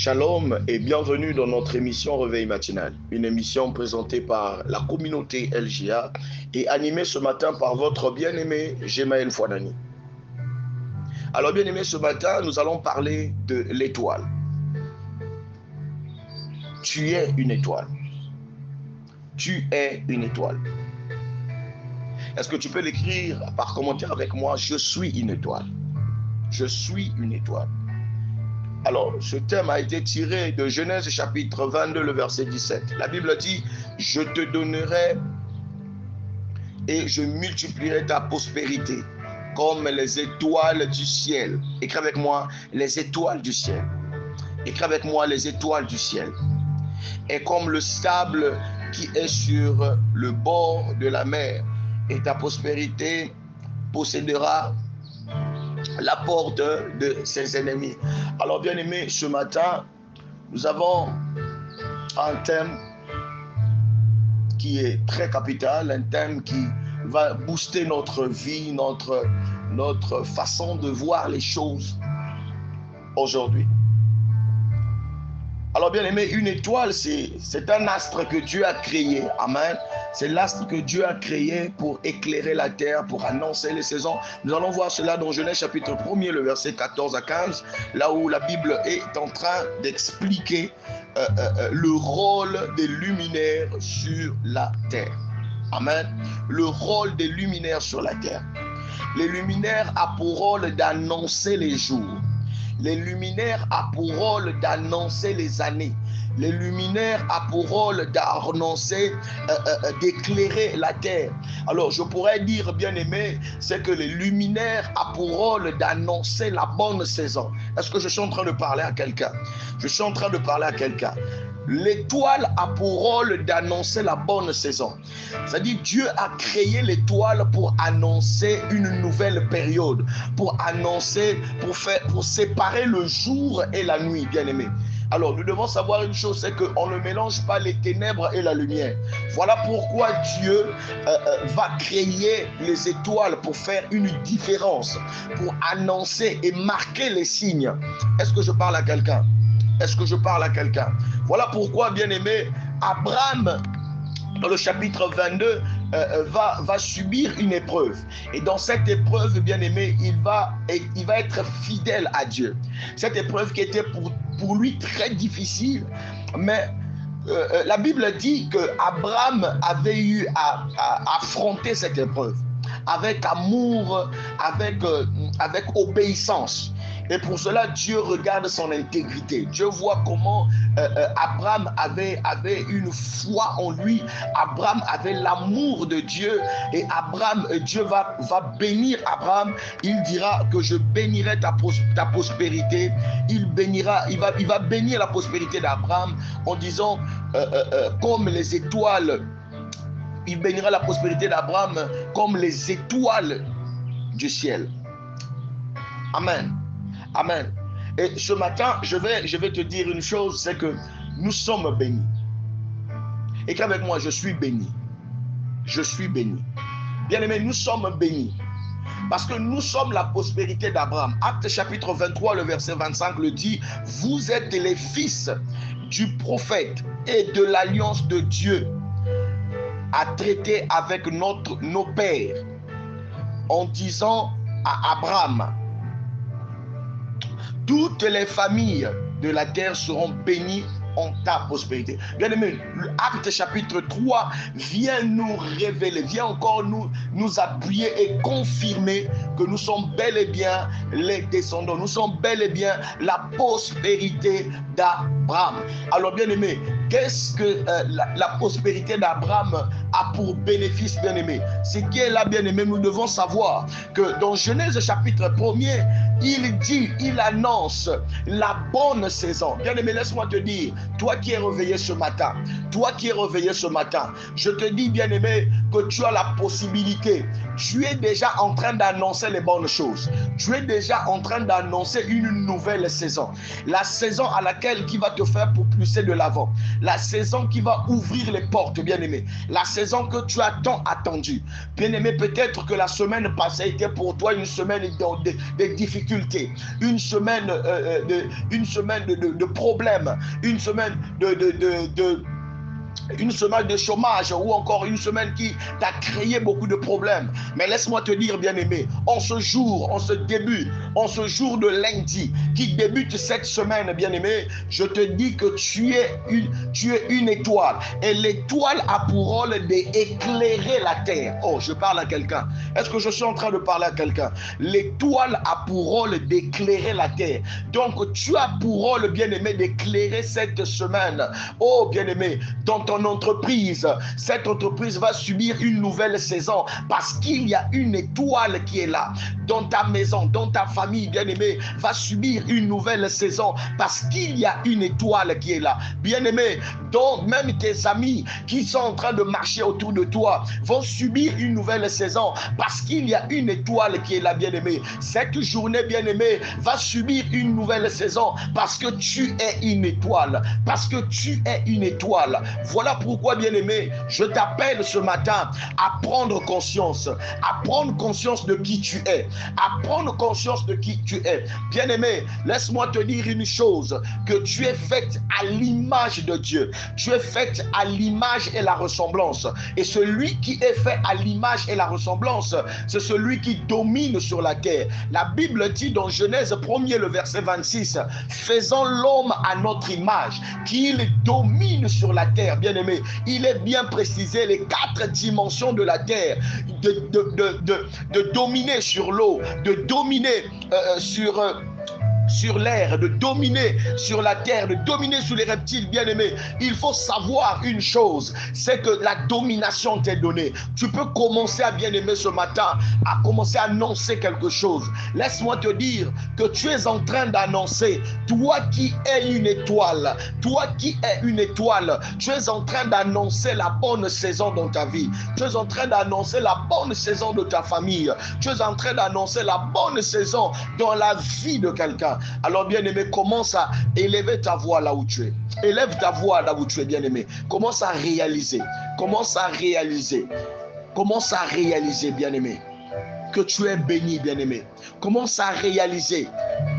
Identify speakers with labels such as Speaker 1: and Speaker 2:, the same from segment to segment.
Speaker 1: Shalom et bienvenue dans notre émission Réveil matinal, une émission présentée par la communauté LGA et animée ce matin par votre bien-aimé Gemaël Fouadani. Alors bien-aimé, ce matin, nous allons parler de l'étoile. Tu es une étoile. Tu es une étoile. Est-ce que tu peux l'écrire par commentaire avec moi? Je suis une étoile. Je suis une étoile. Alors, ce thème a été tiré de Genèse chapitre 22, le verset 17. La Bible dit, je te donnerai et je multiplierai ta prospérité comme les étoiles du ciel. Écris avec moi, les étoiles du ciel. Écris avec moi, les étoiles du ciel. Et comme le sable qui est sur le bord de la mer, et ta prospérité possédera la porte de ses ennemis. Alors bien aimé, ce matin, nous avons un thème qui est très capital, un thème qui va booster notre vie, notre façon de voir les choses aujourd'hui. Alors bien aimé, une étoile, c'est un astre que Dieu a créé. Amen. C'est l'astre que Dieu a créé pour éclairer la terre, pour annoncer les saisons. Nous allons voir cela dans Genèse chapitre 1er, le verset 14 à 15, là où la Bible est en train d'expliquer le rôle des luminaires sur la terre. Amen. Le rôle des luminaires sur la terre. Les luminaires ont pour rôle d'annoncer les jours. Les luminaires ont pour rôle d'annoncer les années. Les luminaires ont pour rôle d'annoncer, d'éclairer la terre. Alors, je pourrais dire, bien aimé, c'est que les luminaires ont pour rôle d'annoncer la bonne saison. Est-ce que je suis en train de parler à quelqu'un? Je suis en train de parler à quelqu'un. L'étoile a pour rôle d'annoncer la bonne saison. C'est-à-dire Dieu a créé l'étoile pour annoncer une nouvelle période, pour annoncer, pour séparer le jour et la nuit, bien aimé. Alors nous devons savoir une chose, c'est qu'on ne mélange pas les ténèbres et la lumière. Voilà pourquoi Dieu va créer les étoiles pour faire une différence, pour annoncer et marquer les signes. Est-ce que je parle à quelqu'un? Est-ce que je parle à quelqu'un? Voilà pourquoi, bien aimé, Abraham, dans le chapitre 22, va subir une épreuve. Et dans cette épreuve, bien aimé, il va être fidèle à Dieu. Cette épreuve qui était pour lui très difficile, mais la Bible dit qu'Abraham avait eu à affronter cette épreuve avec amour, avec obéissance. Et pour cela, Dieu regarde son intégrité. Dieu voit comment Abraham avait une foi en lui. Abraham avait l'amour de Dieu. Et Dieu va bénir Abraham. Il dira que je bénirai ta prospérité. Il va bénir la prospérité d'Abraham en disant comme les étoiles. Il bénira la prospérité d'Abraham comme les étoiles du ciel. Amen. Amen. Et ce matin, je vais te dire une chose, c'est que nous sommes bénis. Et qu'avec moi, je suis béni. Je suis béni. Bien aimé, nous sommes bénis. Parce que nous sommes la prospérité d'Abraham. Acte chapitre 23, le verset 25 le dit, vous êtes les fils du prophète et de l'alliance de Dieu à traiter avec nos pères en disant à Abraham, toutes les familles de la terre seront bénies en ta prospérité. Bien aimé, l'acte chapitre 3 vient nous révéler, vient encore nous appuyer et confirmer que nous sommes bel et bien les descendants, nous sommes bel et bien la prospérité d'Abraham. Alors bien aimé, qu'est-ce que la prospérité d'Abraham a pour bénéfice, bien aimé? Ce qui est là, bien aimé, nous devons savoir que dans Genèse chapitre 1er, il annonce la bonne saison. Bien aimé, laisse-moi te dire, toi qui es réveillé ce matin, je te dis, bien aimé, que tu as la possibilité. Tu es déjà en train d'annoncer les bonnes choses. Tu es déjà en train d'annoncer une nouvelle saison. La saison à laquelle qui va te faire propulser de l'avant. La saison qui va ouvrir les portes, bien aimé. La saison saison que tu as tant attendue. Bien-aimé, peut-être que la semaine passée était pour toi une semaine de difficultés, une semaine de problèmes, une semaine une semaine de chômage ou encore une semaine qui t'a créé beaucoup de problèmes. Mais laisse-moi te dire, bien-aimé, en ce jour de lundi qui débute cette semaine, bien-aimé, je te dis que tu es une étoile. Et l'étoile a pour rôle d'éclairer la terre. Oh, je parle à quelqu'un. Est-ce que je suis en train de parler à quelqu'un? L'étoile a pour rôle d'éclairer la terre. Donc, tu as pour rôle, bien-aimé, d'éclairer cette semaine. Oh, bien-aimé, dans ton entreprise, cette entreprise va subir une nouvelle saison parce qu'il y a une étoile qui est là. Dans ta maison, dans ta famille, bien-aimé, va subir une nouvelle saison parce qu'il y a une étoile qui est là. Bien-aimé, donc même tes amis qui sont en train de marcher autour de toi vont subir une nouvelle saison parce qu'il y a une étoile qui est là, bien-aimé. Cette journée, bien-aimé, va subir une nouvelle saison parce que tu es une étoile. Parce que tu es une étoile. Voilà pourquoi, bien-aimé, je t'appelle ce matin à prendre conscience de qui tu es, à prendre conscience de qui tu es. Bien-aimé, laisse-moi te dire une chose, que tu es faite à l'image de Dieu. Tu es faite à l'image et la ressemblance. Et celui qui est fait à l'image et la ressemblance, c'est celui qui domine sur la terre. La Bible dit dans Genèse 1er, le verset 26, faisons l'homme à notre image, qu'il domine sur la terre. Bien-aimé, il est bien précisé les 4 dimensions de la terre, de dominer sur l'eau, de dominer sur l'air, de dominer sur la terre, de dominer sur les reptiles. Bien-aimé, il faut savoir une chose, c'est que la domination t'est donnée. Tu peux commencer à, bien-aimé, ce matin, à commencer à annoncer quelque chose. Laisse-moi te dire que tu es en train d'annoncer, toi qui es une étoile, tu es en train d'annoncer la bonne saison dans ta vie. Tu es en train d'annoncer la bonne saison de ta famille. Tu es en train d'annoncer la bonne saison dans la vie de quelqu'un. Alors, bien-aimé, commence à élever ta voix là où tu es. Élève ta voix là où tu es, bien-aimé. Commence à réaliser, bien-aimé, que tu es béni, bien-aimé. Commence à réaliser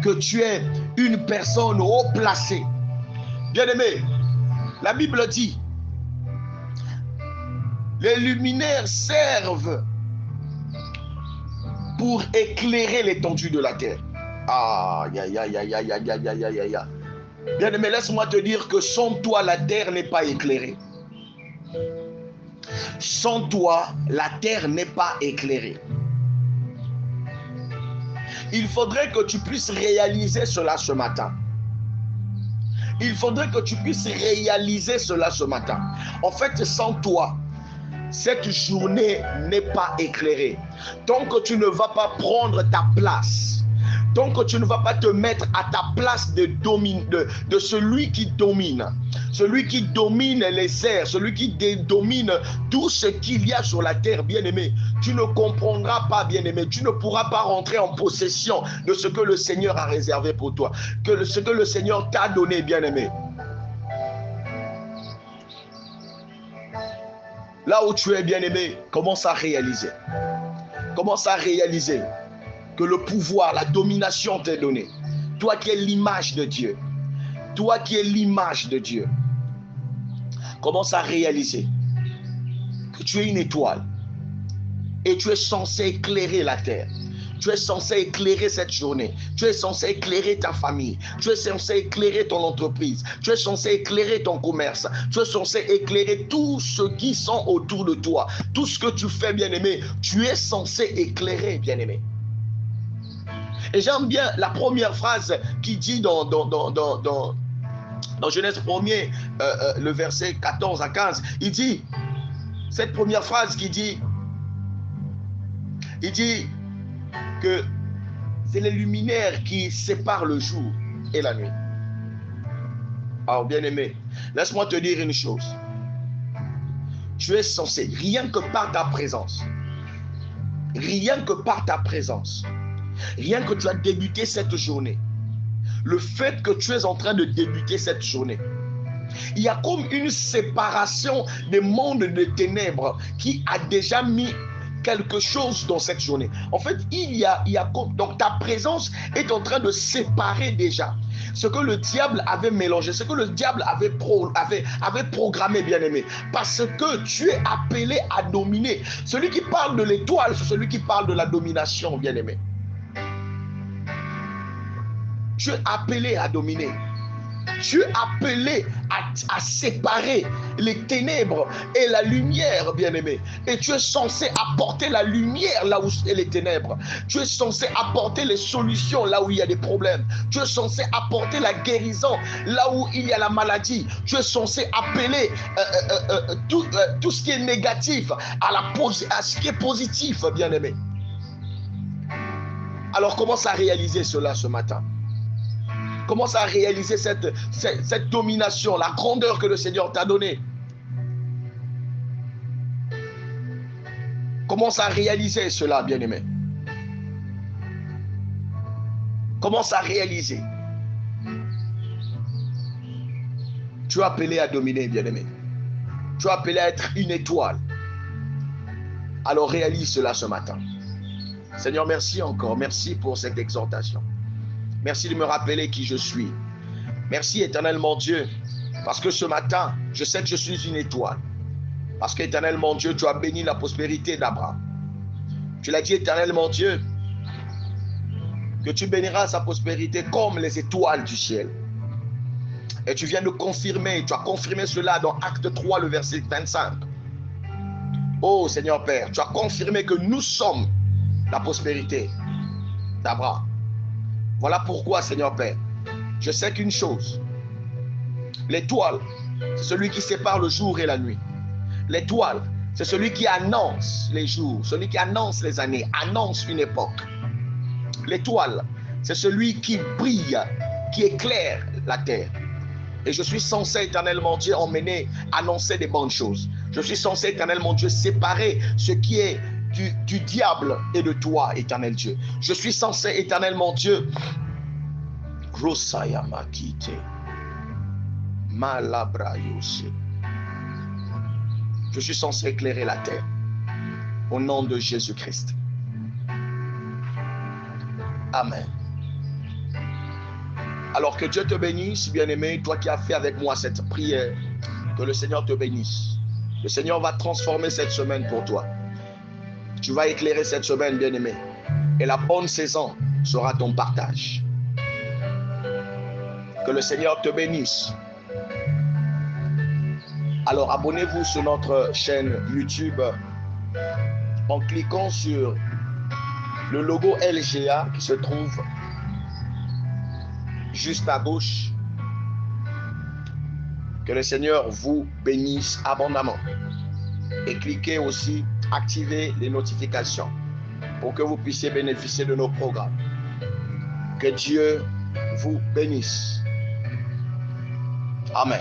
Speaker 1: que tu es une personne haut placée. Bien-aimé, la Bible dit, les luminaires servent pour éclairer l'étendue de la terre. Bien-aimé, laisse-moi te dire que sans toi, la terre n'est pas éclairée. Sans toi, la terre n'est pas éclairée. Il faudrait que tu puisses réaliser cela ce matin. En fait, sans toi, cette journée n'est pas éclairée. Tant que tu ne vas pas prendre ta place, tant que tu ne vas pas te mettre à ta place de celui qui domine les airs, celui qui domine tout ce qu'il y a sur la terre, bien-aimé, tu ne comprendras pas, bien-aimé, tu ne pourras pas rentrer en possession de ce que le Seigneur a réservé pour toi, ce que le Seigneur t'a donné, bien-aimé. Là où tu es, bien-aimé, commence à réaliser que le pouvoir, la domination t'est donnée. Toi qui es l'image de Dieu. Commence à réaliser que tu es une étoile et tu es censé éclairer la terre. Tu es censé éclairer cette journée. Tu es censé éclairer ta famille. Tu es censé éclairer ton entreprise. Tu es censé éclairer ton commerce. Tu es censé éclairer tous ceux qui sont autour de toi. Tout ce que tu fais, bien-aimé, tu es censé éclairer, bien-aimé. Et j'aime bien la première phrase qui dit dans Genèse 1er, le verset 14 à 15. Il dit, cette première phrase qui dit, que c'est les luminaires qui séparent le jour et la nuit. Alors, bien-aimé, laisse-moi te dire une chose. Tu es censé, rien que par ta présence, rien que tu as débuté cette journée, le fait que tu es en train de débuter cette journée, Il y a comme une séparation des mondes de ténèbres qui a déjà mis quelque chose dans cette journée. En fait, donc ta présence est en train de séparer déjà ce que le diable avait mélangé, ce que le diable avait programmé, bien-aimé. Parce que tu es appelé à dominer. Celui qui parle de l'étoile, c'est celui qui parle de la domination, bien-aimé. Tu es appelé à dominer. Tu es appelé à séparer les ténèbres et la lumière, bien-aimé. Et tu es censé apporter la lumière là où est les ténèbres. Tu es censé apporter les solutions là où il y a des problèmes. Tu es censé apporter la guérison là où il y a la maladie. Tu es censé appeler tout ce qui est négatif à ce qui est positif, bien-aimé. Alors commence à réaliser cela ce matin. Commence à réaliser cette domination, la grandeur que le Seigneur t'a donnée. Commence à réaliser cela, bien-aimé. Commence à réaliser. Tu es appelé à dominer, bien-aimé. Tu es appelé à être une étoile. Alors réalise cela ce matin. Seigneur, merci encore. Merci pour cette exhortation. Merci de me rappeler qui je suis. Merci, éternellement Dieu, parce que ce matin, je sais que je suis une étoile. Parce qu'éternellement Dieu, tu as béni la prospérité d'Abraham. Tu l'as dit, éternellement Dieu, que tu béniras sa prospérité comme les étoiles du ciel. Et tu viens de confirmer, tu as confirmé cela dans Acte 3, le verset 25. Oh Seigneur Père, tu as confirmé que nous sommes la prospérité d'Abraham. Voilà pourquoi, Seigneur Père, je sais qu'une chose, l'étoile, c'est celui qui sépare le jour et la nuit. L'étoile, c'est celui qui annonce les jours, celui qui annonce les années, annonce une époque. L'étoile, c'est celui qui brille, qui éclaire la terre. Et je suis censé, éternellement Dieu, emmener, annoncer des bonnes choses. Je suis censé, éternellement Dieu, séparer ce qui est du diable et de toi, éternel Dieu. Je suis censé, éternellement Dieu, je suis censé éclairer la terre au nom de Jésus-Christ. Amen. Alors que Dieu te bénisse, bien-aimé, toi qui as fait avec moi cette prière, que le Seigneur te bénisse. Le Seigneur va transformer cette semaine pour toi. Tu vas éclairer cette semaine, bien-aimé. Et la bonne saison sera ton partage. Que le Seigneur te bénisse. Alors, abonnez-vous sur notre chaîne YouTube en cliquant sur le logo LGA qui se trouve juste à gauche. Que le Seigneur vous bénisse abondamment. Et cliquez aussi, activez les notifications pour que vous puissiez bénéficier de nos programmes. Que Dieu vous bénisse. Amen.